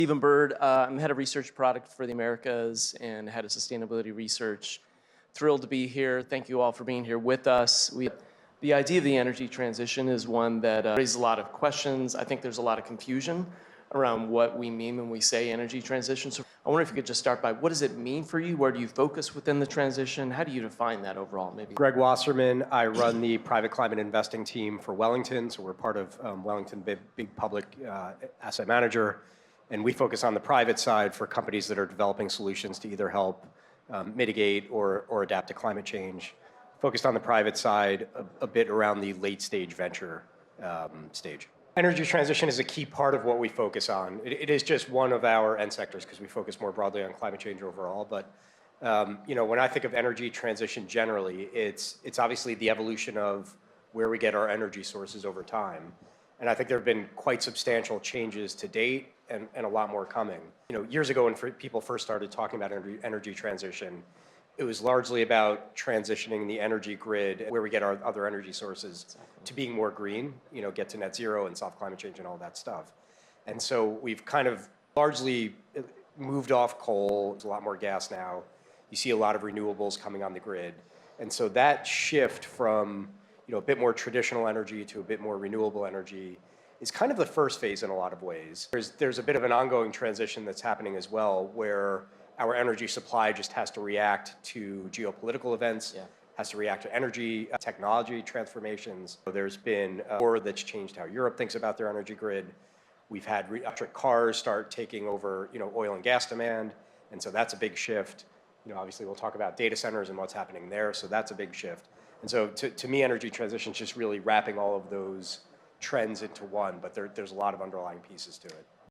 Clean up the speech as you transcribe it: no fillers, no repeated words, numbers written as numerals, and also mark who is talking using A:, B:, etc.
A: Byrd. I'm head of research product for the Americas and head of sustainability research. Thrilled to be here. Thank you all for being here with us. The idea of the energy transition is one that raises a lot of questions. I think there's a lot of confusion around what we mean when we say energy transition. So I wonder if you could just start by, what does it mean for you? Where do you focus within the transition? How do you define that overall, maybe?
B: Wasserman. I run the private climate investing team for Wellington. So we're part of Wellington, big public asset manager. And we focus on the private side for companies that are developing solutions to either help mitigate or adapt to climate change. Focused on the private side, a bit around the late stage venture stage. Energy transition is a key part of what we focus on. It is just one of our end sectors because we focus more broadly on climate change overall. But when I think of energy transition generally, it's obviously the evolution of where we get our energy sources over time. And I think there have been quite substantial changes to date and a lot more coming. Years ago when people first started talking about energy transition, it was largely about transitioning the energy grid, where we get our other energy sources, to being more green, get to net zero and solve climate change and all that stuff. And so we've kind of largely moved off coal. There's a lot more gas now. You see a lot of renewables coming on the grid. And so that shift from a bit more traditional energy to a bit more renewable energy is kind of the first phase in a lot of ways. There's a bit of an ongoing transition that's happening as well, where our energy supply just has to react to geopolitical events, has to react to energy technology transformations. So there's been a war that's changed how Europe thinks about their energy grid. We've had electric cars start taking over oil and gas demand, and so that's a big shift. Obviously we'll talk about data centers and what's happening there, so that's a big shift. And so to me, energy transition is just really wrapping all of those trends into one, but there's a lot of underlying pieces to it.